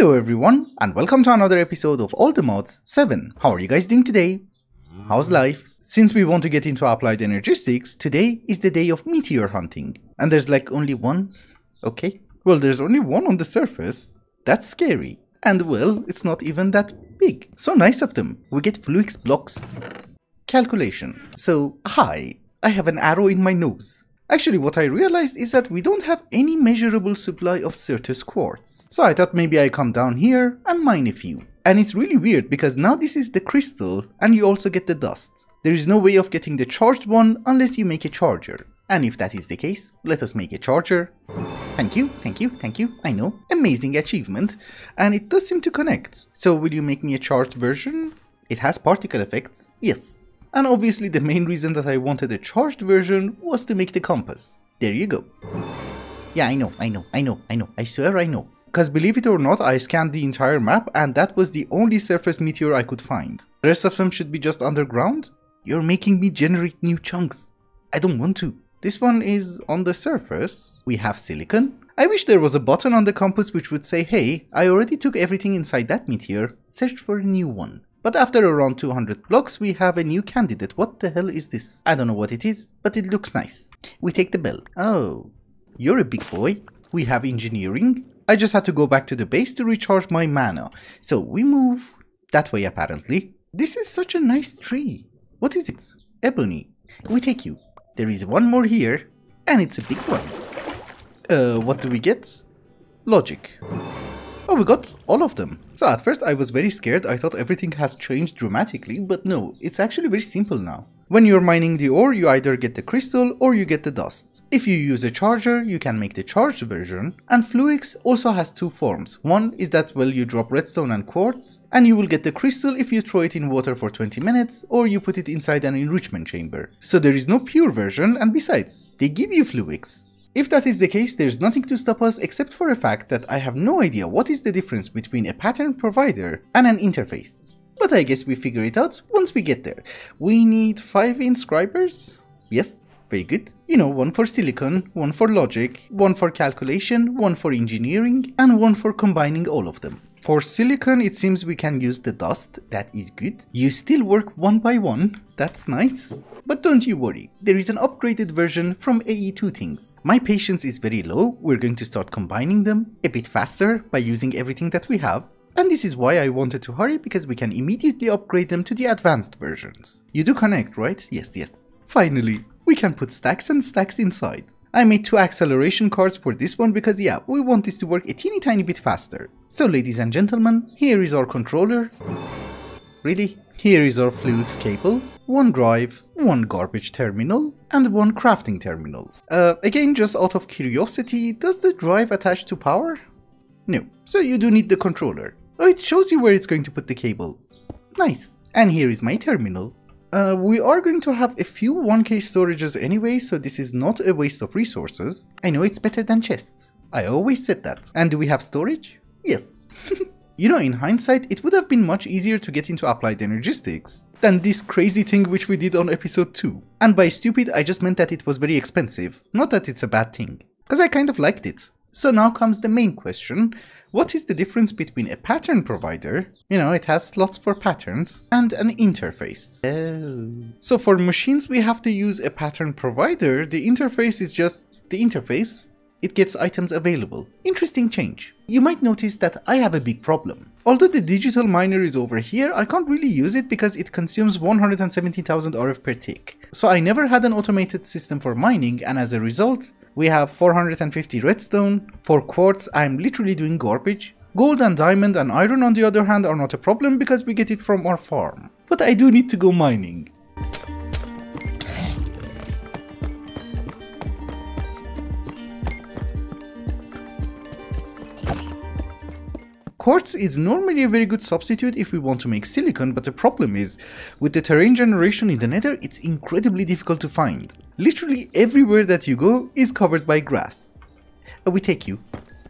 Hello everyone, and welcome to another episode of All the Mods 7. How are you guys doing today? How's life? Since we want to get into applied energistics, today is the day of Meteor Hunting. And there's like only one? Okay. Well, there's only one on the surface. That's scary. And well, it's not even that big. So nice of them. We get Fluix blocks. Calculation. So, hi. I have an arrow in my nose. Actually, what I realized is that we don't have any measurable supply of Sensus Quartz. So I thought maybe I come down here and mine a few. And it's really weird because now this is the crystal and you also get the dust. There is no way of getting the charged one unless you make a charger. And if that is the case, let us make a charger. Thank you, I know. Amazing achievement. And it does seem to connect. So will you make me a charged version? It has particle effects. Yes. And obviously the main reason that I wanted a charged version was to make the compass. There you go. Yeah, I know. I swear I know. Cause believe it or not, I scanned the entire map and that was the only surface meteor I could find. The rest of them should be just underground? You're making me generate new chunks. I don't want to. This one is on the surface. We have silicon. I wish there was a button on the compass which would say, hey, I already took everything inside that meteor, search for a new one. But after around 200 blocks, we have a new candidate. What the hell is this? I don't know what it is, but it looks nice. We take the bell. Oh, you're a big boy. We have engineering. I just had to go back to the base to recharge my mana. So we move that way apparently. This is such a nice tree. What is it? Ebony. We take you. There is one more here, and it's a big one. What do we get? Logic. Oh, we got all of them. So at first I was very scared. I thought everything has changed dramatically, but no, it's actually very simple now. When you're mining the ore, you either get the crystal or you get the dust. If you use a charger, you can make the charged version. And Fluix also has two forms. One is that, well, you drop redstone and quartz, and you will get the crystal if you throw it in water for 20 minutes, or you put it inside an enrichment chamber. So there is no pure version, and besides, they give you Fluix. If that is the case, there's nothing to stop us except for the fact that I have no idea what is the difference between a pattern provider and an interface. But I guess we figure it out once we get there. We need 5 inscribers? Yes, very good. You know, one for silicon, one for logic, one for calculation, one for engineering, and one for combining all of them. For silicon, it seems we can use the dust. That is good. You still work one by one. That's nice. But don't you worry, there is an upgraded version from AE2 things. My patience is very low. We're going to start combining them a bit faster by using everything that we have. And this is why I wanted to hurry, because we can immediately upgrade them to the advanced versions. You do connect, right? Yes. Finally, we can put stacks and stacks inside. I made 2 acceleration cards for this one because yeah, we want this to work a teeny tiny bit faster. So ladies and gentlemen, here is our controller. Really? Here is our Fluix cable, 1 drive, 1 garbage terminal, and 1 crafting terminal. Again, just out of curiosity, does the drive attach to power? No. So you do need the controller. Oh, it shows you where it's going to put the cable. Nice. And here is my terminal. We are going to have a few 1K storages anyway, so this is not a waste of resources. I know it's better than chests. I always said that. And do we have storage? Yes. You know, in hindsight, it would have been much easier to get into applied energistics than this crazy thing which we did on episode 2. And by stupid, I just meant that it was very expensive, not that it's a bad thing. Because I kind of liked it. So now comes the main question. What is the difference between a pattern provider, you know, it has slots for patterns, and an interface? Oh. So for machines we have to use a pattern provider. The interface is just the interface. It gets items available. Interesting change. You might notice that I have a big problem. Although the digital miner is over here, I can't really use it because it consumes 170,000 RF per tick. So I never had an automated system for mining, and as a result, we have 450 redstone. For quartz, I'm literally doing garbage. Gold and diamond and iron on the other hand are not a problem because we get it from our farm. But I do need to go mining. Quartz is normally a very good substitute if we want to make silicon, but the problem is, with the terrain generation in the nether, it's incredibly difficult to find. Literally everywhere that you go is covered by grass. We take you.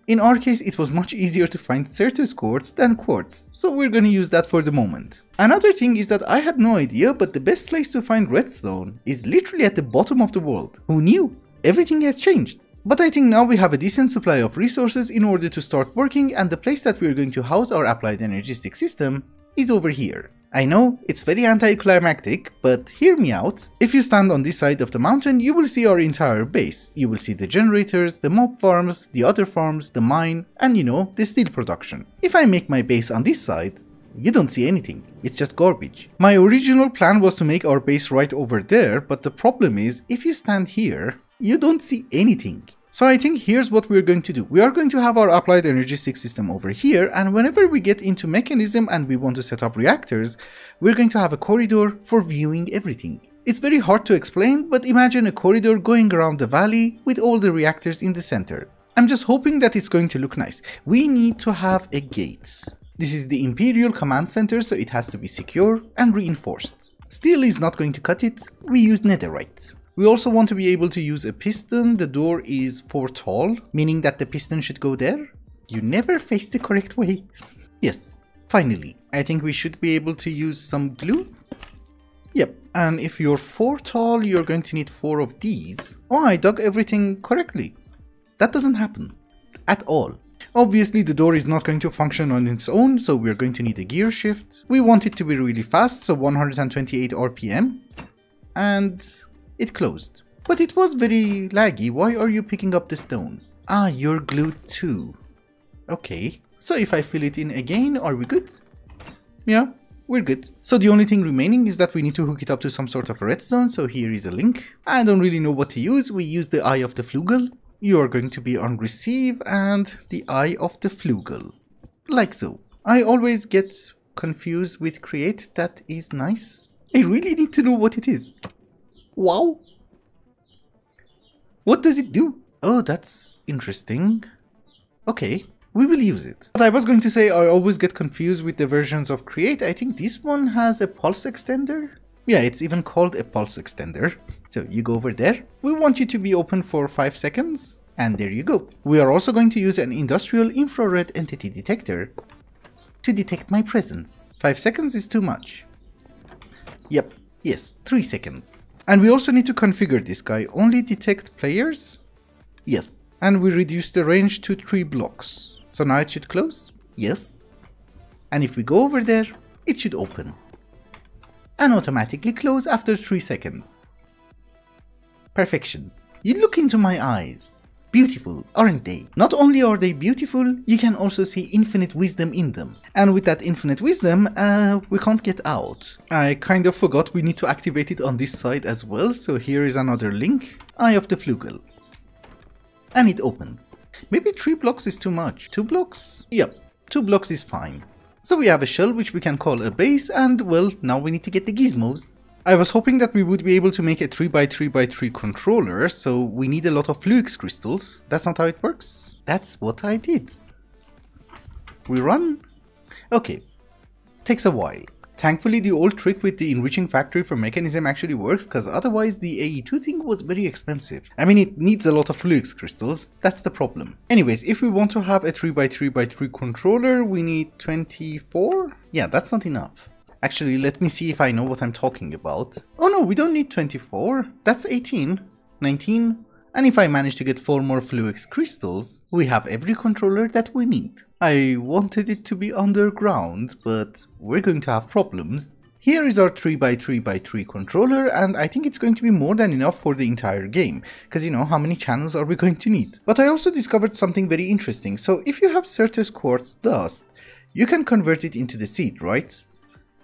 In our case, it was much easier to find Sensus Quartz than quartz, so we're gonna use that for the moment. Another thing is that I had no idea, but the best place to find redstone is literally at the bottom of the world. Who knew? Everything has changed. But I think now we have a decent supply of resources in order to start working, and the place that we're going to house our applied energistic system is over here. I know, it's very anticlimactic, but hear me out. If you stand on this side of the mountain, you will see our entire base. You will see the generators, the mob farms, the other farms, the mine, and you know, the steel production. If I make my base on this side, you don't see anything. It's just garbage. My original plan was to make our base right over there, but the problem is, if you stand here, you don't see anything. So I think here's what we're going to do. We are going to have our applied energistic system over here, and whenever we get into mechanism and we want to set up reactors, we're going to have a corridor for viewing everything. It's very hard to explain, but imagine a corridor going around the valley with all the reactors in the center. I'm just hoping that it's going to look nice. We need to have a gate. This is the Imperial Command Center, so it has to be secure and reinforced. Steel is not going to cut it, we use netherite. We also want to be able to use a piston. The door is 4 tall, meaning that the piston should go there. You never face the correct way. Yes, finally. I think we should be able to use some glue. Yep, and if you're 4 tall, you're going to need 4 of these. Oh, I dug everything correctly. That doesn't happen at all. Obviously, the door is not going to function on its own, so we're going to need a gear shift. We want it to be really fast, so 128 RPM. And it closed. But it was very laggy. Why are you picking up the stone? Ah, you're glued too. Okay. So if I fill it in again, are we good? Yeah, we're good. So the only thing remaining is that we need to hook it up to some sort of redstone. So here is a link. I don't really know what to use. We use the eye of the flugel. You are going to be on receive and the eye of the flugel. Like so. I always get confused with create. That is nice. I really need to know what it is. Wow. What does it do? Oh, that's interesting. Okay, we will use it. But I was going to say I always get confused with the versions of create. I think this one has a pulse extender. Yeah, it's even called a pulse extender. So you go over there. We want you to be open for 5 seconds. And there you go. We are also going to use an industrial infrared entity detector to detect my presence. 5 seconds is too much. Yep, yes, 3 seconds. And we also need to configure this guy. Only detect players? Yes. And we reduce the range to 3 blocks. So now it should close? Yes. And if we go over there, it should open. And automatically close after 3 seconds. Perfection. You look into my eyes. Beautiful, aren't they? Not only are they beautiful, you can also see infinite wisdom in them. And with that infinite wisdom, we can't get out. I kind of forgot we need to activate it on this side as well, so here is another link. Eye of the flugel. And it opens. Maybe 3 blocks is too much. 2 blocks? Yep, 2 blocks is fine. So we have a shell which we can call a base, and well, now we need to get the gizmos. I was hoping that we would be able to make a 3x3x3 controller, so we need a lot of fluix crystals. That's not how it works. That's what I did. We run? Okay. Takes a while. Thankfully, the old trick with the enriching factory for mechanism actually works, because otherwise the AE2 thing was very expensive. I mean, it needs a lot of fluix crystals. That's the problem. Anyways, if we want to have a 3x3x3 controller, we need 24? Yeah, that's not enough. Actually, let me see if I know what I'm talking about. Oh no, we don't need 24. That's 18, 19. And if I manage to get 4 more fluix crystals, we have every controller that we need. I wanted it to be underground, but we're going to have problems. Here is our 3x3x3 controller, and I think it's going to be more than enough for the entire game, because you know, how many channels are we going to need? But I also discovered something very interesting. So if you have Sensus Quartz dust, you can convert it into the seed, right?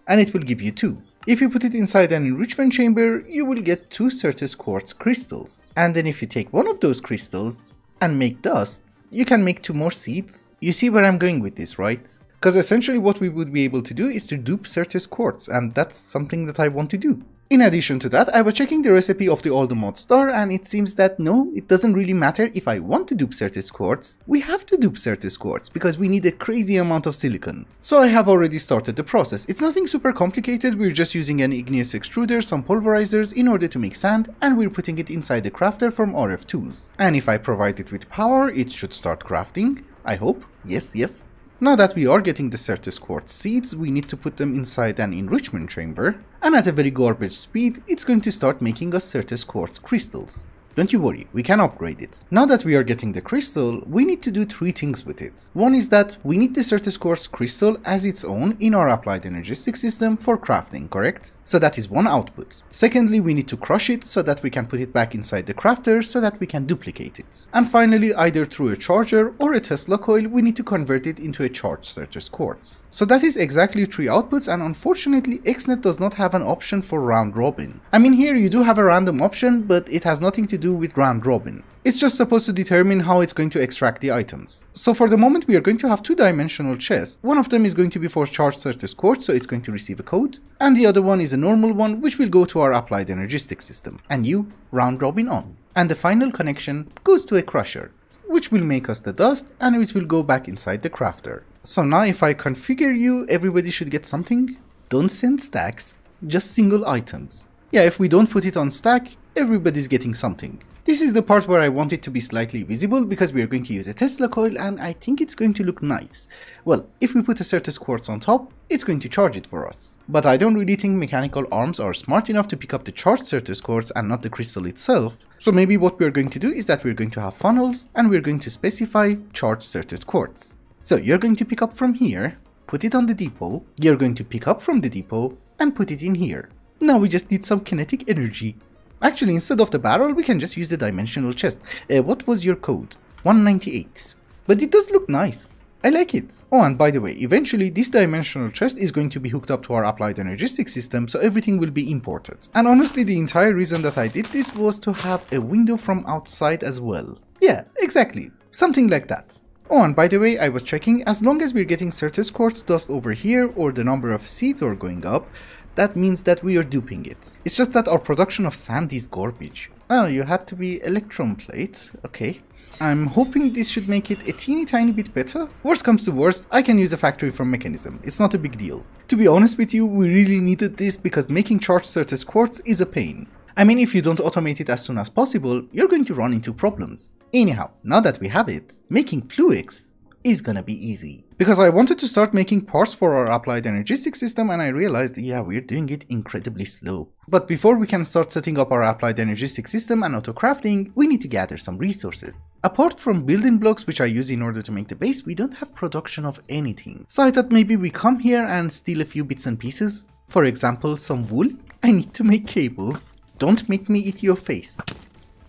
And it will give you 2. If you put it inside an enrichment chamber, you will get 2 Sensus Quartz crystals. And then if you take one of those crystals and make dust, you can make 2 more seeds. You see where I'm going with this, right? Because essentially what we would be able to do is to dupe Sensus Quartz, and that's something that I want to do. In addition to that, I was checking the recipe of the All the Mods star, and it seems that no, it doesn't really matter if I want to dupe Sensus Quartz. We have to dupe Sensus Quartz because we need a crazy amount of silicon. So I have already started the process. It's nothing super complicated, we're just using an igneous extruder, some pulverizers in order to make sand, and we're putting it inside the crafter from RF Tools. And if I provide it with power, it should start crafting. I hope. Yes, yes. Now that we are getting the Sensus Quartz seeds, we need to put them inside an enrichment chamber, and at a very garbage speed, it's going to start making us Sensus Quartz crystals. don't you worry, we can upgrade it. Now that we are getting the crystal, we need to do 3 things with it. One is that we need the Sensus Crystal as its own in our applied energistics system for crafting, correct? So that is one output. Secondly, we need to crush it so that we can put it back inside the crafter so that we can duplicate it. And finally, either through a charger or a Tesla coil, we need to convert it into a charged Sensus Quartz. So that is exactly 3 outputs, and unfortunately XNet does not have an option for round robin. I mean, here you do have a random option, but it has nothing to do with round robin. It's just supposed to determine how it's going to extract the items. So for the moment we are going to have 2-dimensional chests. One of them is going to be for charged Sensus Quartz, so it's going to receive a code. And the other one is a normal one, which will go to our applied energistics system. And you round robin on. And the final connection goes to a crusher, which will make us the dust, and it will go back inside the crafter. So now if I configure you, everybody should get something. Don't send stacks, just single items. Yeah, if we don't put it on stack, everybody's getting something. This is the part where I want it to be slightly visible because we are going to use a Tesla coil and I think it's going to look nice. Well, if we put a Sensus Quartz on top, it's going to charge it for us. But I don't really think mechanical arms are smart enough to pick up the charged Sensus Quartz and not the crystal itself. So maybe what we're going to do is that we're going to have funnels and we're going to specify charged Sensus Quartz. So you're going to pick up from here, put it on the depot, you're going to pick up from the depot and put it in here. Now we just need some kinetic energy. Actually, instead of the barrel, we can just use the dimensional chest. What was your code? 198. But it does look nice. I like it. Oh, and by the way, eventually this dimensional chest is going to be hooked up to our applied energistics system, so everything will be imported. And honestly, the entire reason that I did this was to have a window from outside as well. Yeah, exactly. Something like that. Oh, and by the way, I was checking, as long as we're getting Sensus Quartz dust over here or the number of seeds are going up, that means that we are duping it. It's just that our production of sand is garbage. Oh, you had to be electron plate. Okay. I'm hoping this should make it a teeny tiny bit better. Worst comes to worst, I can use a factory from mechanism. It's not a big deal. To be honest with you, we really needed this because making charged Sensus Quartz is a pain. I mean, if you don't automate it as soon as possible, you're going to run into problems. Anyhow, now that we have it, making Fluix is gonna be easy. Because I wanted to start making parts for our applied energistics system and I realized, yeah, we're doing it incredibly slow. But before we can start setting up our applied energistics system and auto crafting, we need to gather some resources. Apart from building blocks which I use in order to make the base, we don't have production of anything. So I thought maybe we come here and steal a few bits and pieces. For example, some wool. I need to make cables. Don't make me eat your face.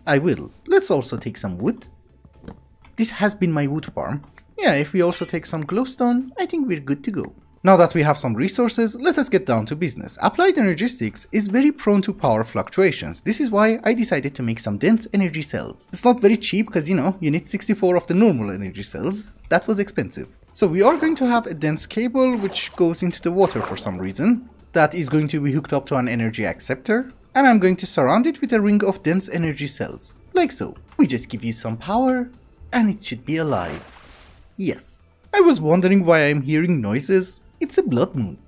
I will. Let's also take some wood. This has been my wood farm. Yeah, if we also take some glowstone, I think we're good to go. Now that we have some resources, let us get down to business. Applied energistics is very prone to power fluctuations. This is why I decided to make some dense energy cells. It's not very cheap because, you know, you need 64 of the normal energy cells. That was expensive. So we are going to have a dense cable which goes into the water for some reason. That is going to be hooked up to an energy acceptor. And I'm going to surround it with a ring of dense energy cells. Like so. We just give you some power and it should be alive. Yes. I was wondering why I'm hearing noises. It's a blood moon.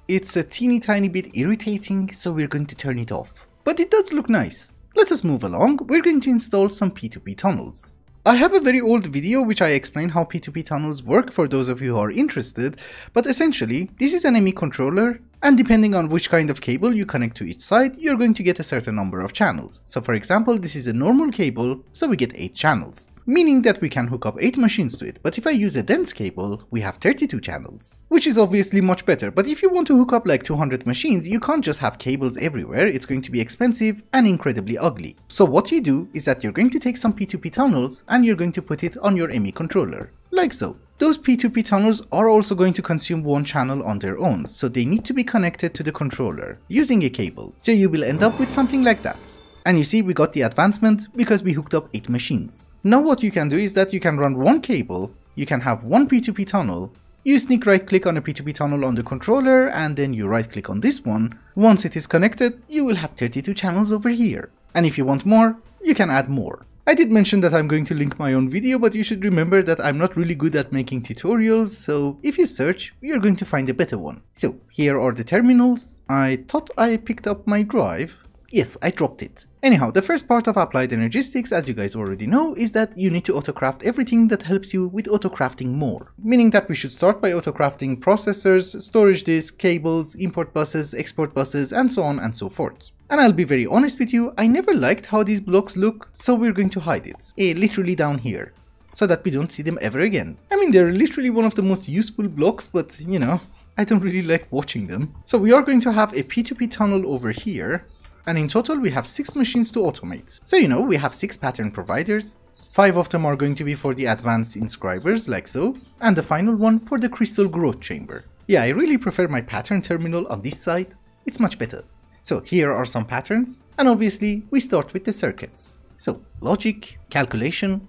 It's a teeny tiny bit irritating, so we're going to turn it off. But it does look nice. Let us move along. We're going to install some P2p tunnels. I have a very old video which I explain how P2p tunnels work for those of you who are interested, but essentially this is an ME controller, and depending on which kind of cable you connect to each side, you're going to get a certain number of channels. So for example, this is a normal cable, so we get 8 channels, meaning that we can hook up 8 machines to it. But if I use a dense cable, we have 32 channels, which is obviously much better. But if you want to hook up like 200 machines, you can't just have cables everywhere. It's going to be expensive and incredibly ugly. So what you do is that you're going to take some P2p tunnels and you're going to put it on your ME controller, like so. Those P2p tunnels are also going to consume one channel on their own, so they need to be connected to the controller using a cable. So you will end up with something like that. And you see, we got the advancement because we hooked up 8 machines. Now what you can do is that you can run one cable, you can have one P2p tunnel, you sneak right click on a P2p tunnel on the controller and then you right click on this one. Once it is connected, you will have 32 channels over here. And if you want more, you can add more. I did mention that I'm going to link my own video, but you should remember that I'm not really good at making tutorials, so if you search, you're going to find a better one. So here are the terminals. I thought I picked up my drive. Yes, I dropped it. Anyhow, the first part of applied energistics, as you guys already know, is that you need to autocraft everything that helps you with autocrafting more. Meaning that we should start by autocrafting processors, storage disks, cables, import buses, export buses, and so on and so forth. And I'll be very honest with you, I never liked how these blocks look, so we're going to hide it. Literally down here, so that we don't see them ever again. I mean, they're literally one of the most useful blocks, but you know, I don't really like watching them. So we are going to have a P2p tunnel over here, and in total we have 6 machines to automate. So you know, we have 6 pattern providers. 5 of them are going to be for the advanced inscribers, like so, and the final one for the crystal growth chamber. Yeah, I really prefer my pattern terminal on this side, it's much better. So here are some patterns, and obviously we start with the circuits. So logic, calculation,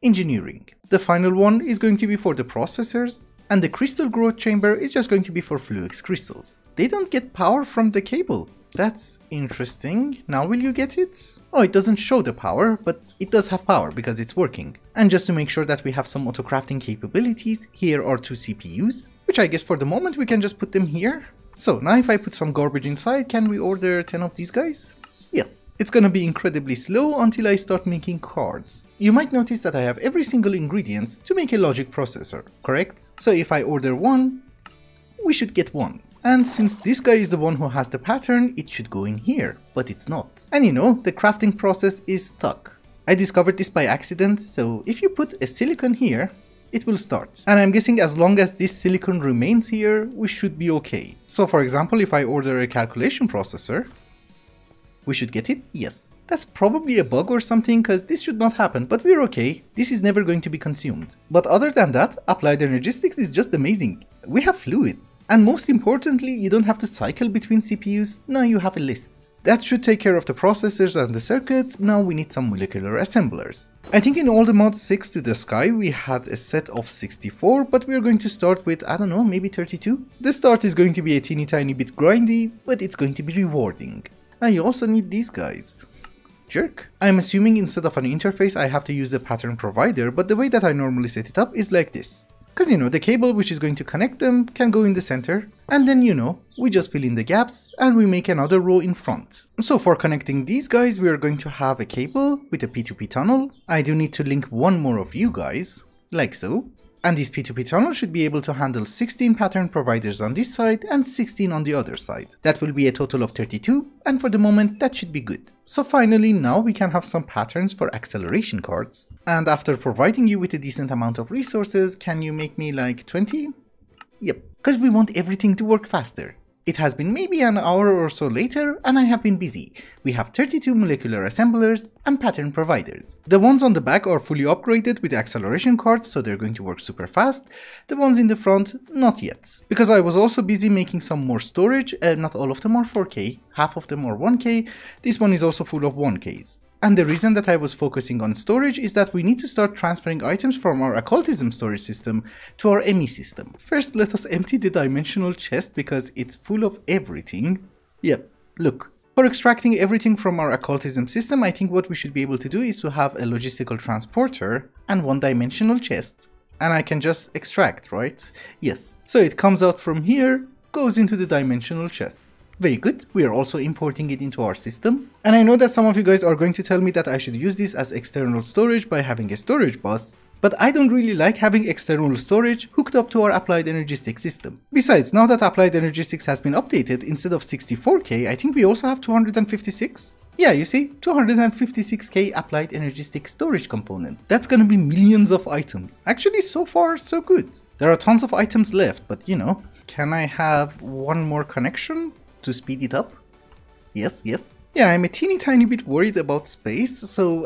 engineering. The final one is going to be for the processors, and the crystal growth chamber is just going to be for fluix crystals. They don't get power from the cable. That's interesting. Now will you get it? Oh, it doesn't show the power, but it does have power because it's working. And just to make sure that we have some auto crafting capabilities, here are 2 CPUs, which I guess for the moment we can just put them here. So now if I put some garbage inside, can we order 10 of these guys? Yes. It's gonna be incredibly slow until I start making cards. You might notice that I have every single ingredient to make a logic processor, correct? So if I order 1, we should get 1. And since this guy is the one who has the pattern, it should go in here, but it's not. And you know, the crafting process is stuck. I discovered this by accident, so if you put a silicon here, it will start. And I'm guessing as long as this silicon remains here, we should be okay. So for example, if I order a calculation processor, we should get it? Yes. That's probably a bug or something, because this should not happen, but we're okay. This is never going to be consumed. But other than that, Applied Energistics is just amazing. We have fluids. And most importantly, you don't have to cycle between CPUs, now you have a list. That should take care of the processors and the circuits, now we need some molecular assemblers. I think in all the mods 6 to the sky we had a set of 64, but we're going to start with, I don't know, maybe 32? The start is going to be a teeny tiny bit grindy, but it's going to be rewarding. And you also need these guys. Jerk. I'm assuming instead of an interface I have to use the pattern provider, but the way that I normally set it up is like this. Because you know, the cable which is going to connect them can go in the center, and then you know, we just fill in the gaps and we make another row in front. So for connecting these guys we are going to have a cable with a P2p tunnel. I do need to link one more of you guys, like so. And this P2p tunnel should be able to handle 16 pattern providers on this side and 16 on the other side. That will be a total of 32, and for the moment that should be good. So finally now we can have some patterns for acceleration cards. And after providing you with a decent amount of resources, can you make me like 20? Yep, because we want everything to work faster. It has been maybe an hour or so later and I have been busy. We have 32 molecular assemblers and pattern providers. The ones on the back are fully upgraded with acceleration cards, so they're going to work super fast. The ones in the front, not yet. Because I was also busy making some more storage, not all of them are 4K, half of them are 1K, this one is also full of 1Ks. And the reason that I was focusing on storage is that we need to start transferring items from our occultism storage system to our ME system. First, let us empty the dimensional chest because it's full of everything. Yep, look. For extracting everything from our occultism system, I think what we should be able to do is to have a logistical transporter and one dimensional chest. And I can just extract, right? Yes. So it comes out from here, goes into the dimensional chest. Very good, we are also importing it into our system. And I know that some of you guys are going to tell me that I should use this as external storage by having a storage bus, but I don't really like having external storage hooked up to our Applied Energistics system. Besides, now that Applied Energistics has been updated, instead of 64K, I think we also have 256. Yeah, you see, 256K Applied Energistics storage component. That's gonna be millions of items. Actually, so far, so good. There are tons of items left, but you know, can I have one more connection to speed it up? Yes, yes. Yeah, I'm a teeny tiny bit worried about space, so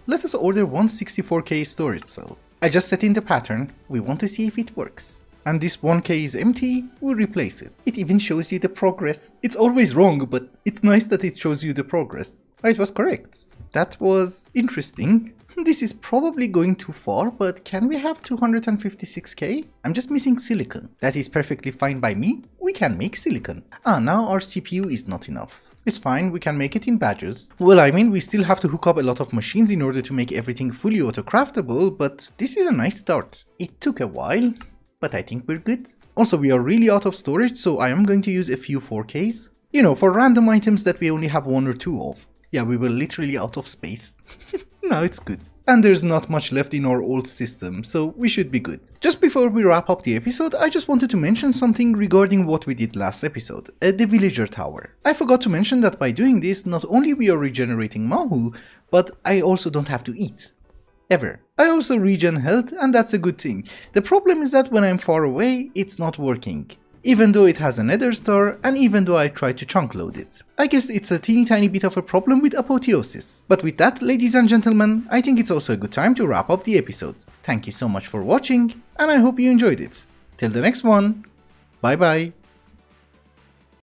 let us order one 64K storage cell. I just set in the pattern, we want to see if it works. And this 1K is empty, we'll replace it. It even shows you the progress. It's always wrong, but it's nice that it shows you the progress. Oh, it was correct. That was interesting. This is probably going too far, but can we have 256K? I'm just missing silicon. That is perfectly fine by me. We can make silicon. Ah, now our CPU is not enough. It's fine, we can make it in batches. Well, I mean, we still have to hook up a lot of machines in order to make everything fully auto-craftable, but this is a nice start. It took a while, but I think we're good. Also, we are really out of storage, so I am going to use a few 4Ks. You know, for random items that we only have 1 or 2 of. Yeah, we were literally out of space. Now it's good. And there's not much left in our old system, so we should be good. Just before we wrap up the episode, I just wanted to mention something regarding what we did last episode, the villager tower. I forgot to mention that by doing this, not only we are regenerating Mahu, but I also don't have to eat. Ever. I also regen health, and that's a good thing. The problem is that when I'm far away, it's not working. Even though it has a nether star, and even though I try to chunk load it. I guess it's a teeny tiny bit of a problem with apotheosis. But with that, ladies and gentlemen, I think it's also a good time to wrap up the episode. Thank you so much for watching, and I hope you enjoyed it. Till the next one, bye bye.